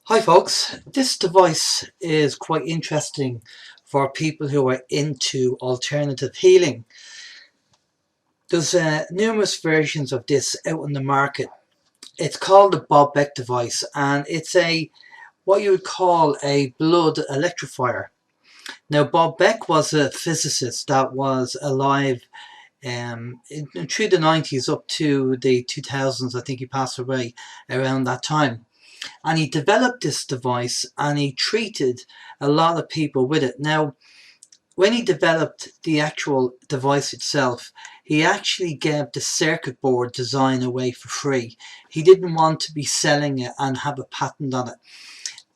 Hi folks, this device is quite interesting for people who are into alternative healing. There's numerous versions of this out on the market. It's called the Bob Beck device, and it's what you would call a blood electrifier. Now Bob Beck was a physicist that was alive through the 90s up to the 2000s. I think he passed away around that time. And he developed this device and he treated a lot of people with it. Now, when he developed the actual device itself, he actually gave the circuit board design away for free. He didn't want to be selling it and have a patent on it.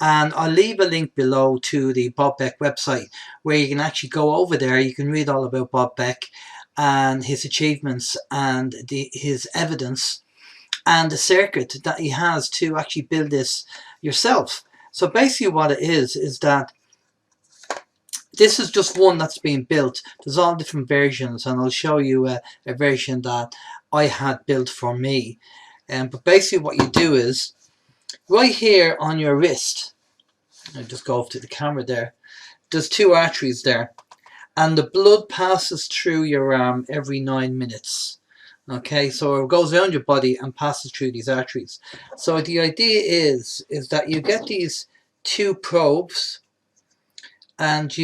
And I'll leave a link below to the Bob Beck website where you can actually go over there. You can read all about Bob Beck and his achievements and his evidence and the circuit that he has to actually build this yourself. So basically what it is that this is just one that's being built. There's all different versions, and I'll show you a version that I had built for me. But basically what you do is, right here on your wrist, I'll just go over to the camera there, there's two arteries there, and the blood passes through your arm every 9 minutes. Okay, so it goes around your body and passes through these arteries. So the idea is that you get these two probes, and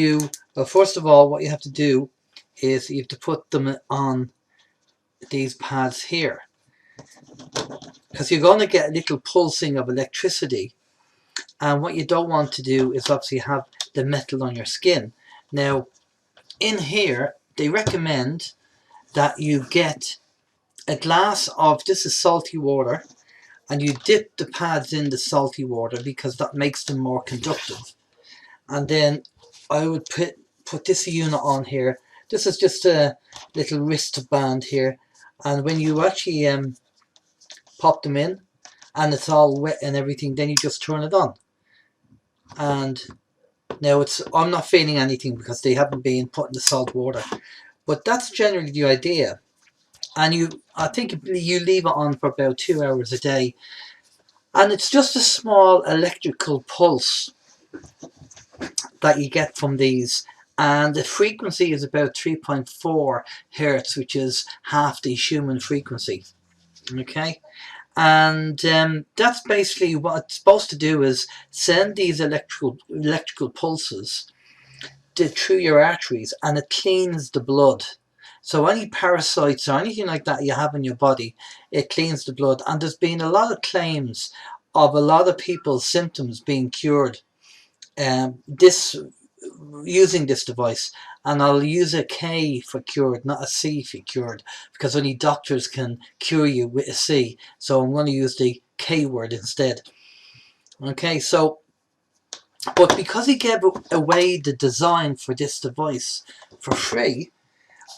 well, first of all, what you have to do is you have to put them on these pads here, because you're going to get a little pulsing of electricity, and what you don't want to do is obviously have the metal on your skin. Now, in here, they recommend that you get a glass of, this is salty water, and you dip the pads in the salty water because that makes them more conductive. And then I would put this unit on here. This is just a little wristband here, and when you actually pop them in and it's all wet and everything, then you just turn it on. And now I'm not feeling anything because they haven't been put in the salt water, but that's generally the idea. And I think you leave it on for about 2 hours a day, and it's just a small electrical pulse that you get from these, and the frequency is about 3.4 hertz, which is half the human frequency. Okay, and that's basically what it's supposed to do, is send these electrical pulses through your arteries, and it cleans the blood. So any parasites or anything like that you have in your body, it cleans the blood. And there's been a lot of claims of a lot of people's symptoms being cured using this device. And I'll use a K for cured, not a C for cured, because only doctors can cure you with a C. So I'm going to use the K word instead. Okay, so, but because he gave away the design for this device for free,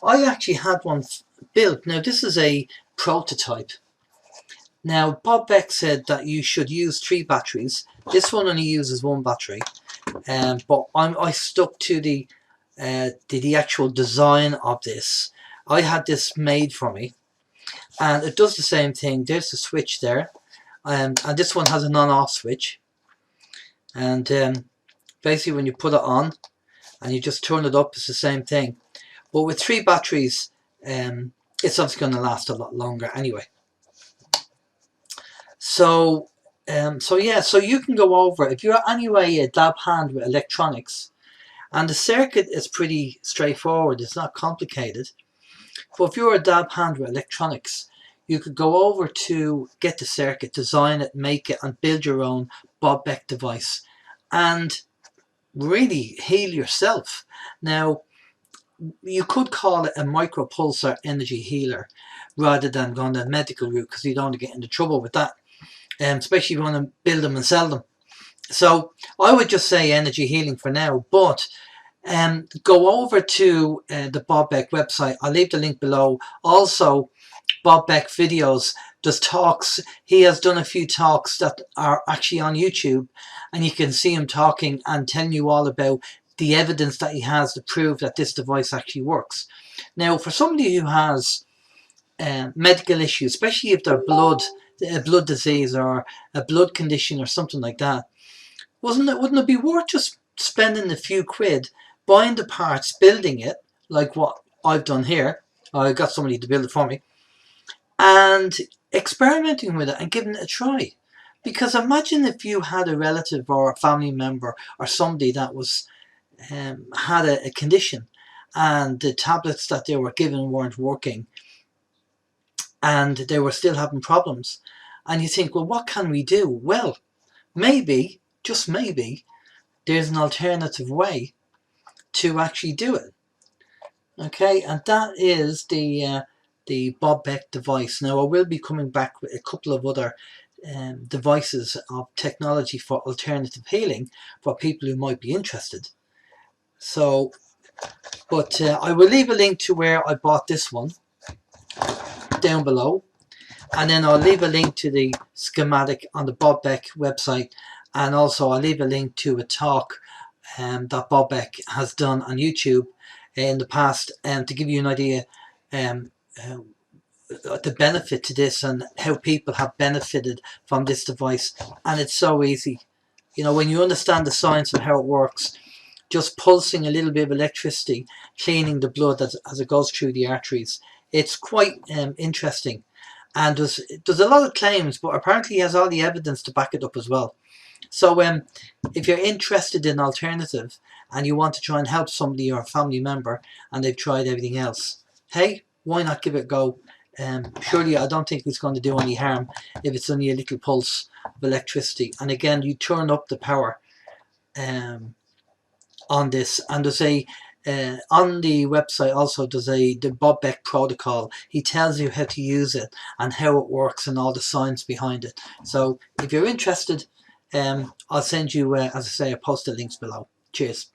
I actually had one built. Now this is a prototype. Now Bob Beck said that you should use 3 batteries. This one only uses 1 battery, but I stuck to the actual design of this. I had this made for me, and it does the same thing. There's the switch there, and this one has an on-off switch, and basically when you put it on and you just turn it up, it's the same thing. But with 3 batteries, it's obviously going to last a lot longer anyway. So yeah, so you can go over, if you're anyway a dab hand with electronics, and the circuit is pretty straightforward, it's not complicated. But if you're a dab hand with electronics, you could go over to get the circuit, design it, make it, and build your own Bob Beck device, and really heal yourself. Now, you could call it a micropulsar energy healer rather than going the medical route, because you don't want to get into trouble with that, especially if you want to build them and sell them. So I would just say energy healing for now, but go over to the Bob Beck website. I'll leave the link below. Also, Bob Beck videos, does talks. He has done a few talks that are actually on YouTube, and you can see him talking and telling you all about the evidence that he has to prove that this device actually works. Now, for somebody who has medical issues, especially if their blood a blood disease or a blood condition or something like that, wouldn't it be worth just spending a few quid, buying the parts, building it, like what I've done here? I got somebody to build it for me, and experimenting with it and giving it a try. Because imagine if you had a relative or a family member or somebody that was had a condition, and the tablets that they were given weren't working, and they were still having problems. And you think, well, what can we do? Well, maybe, just maybe, there's an alternative way to actually do it. Okay, and that is the Bob Beck device. Now, I will be coming back with a couple of other devices of technology for alternative healing for people who might be interested. So, but I will leave a link to where I bought this one down below, and then I'll leave a link to the schematic on the Bob Beck website, and also I'll leave a link to a talk that Bob Beck has done on YouTube in the past, to give you an idea the benefit to this and how people have benefited from this device. And it's so easy, you know, when you understand the science and how it works. Just pulsing a little bit of electricity, cleaning the blood as it goes through the arteries. It's quite interesting, and there's a lot of claims, but apparently he has all the evidence to back it up as well. So if you're interested in alternative and you want to try and help somebody or a family member and they've tried everything else, hey, why not give it a go? Surely I don't think it's going to do any harm if it's only a little pulse of electricity. And again, you turn up the power on this, and there's a on the website also there's the Bob Beck protocol. He tells you how to use it and how it works and all the science behind it. So if you're interested, I'll send you, as I say, I'll post the links below. Cheers.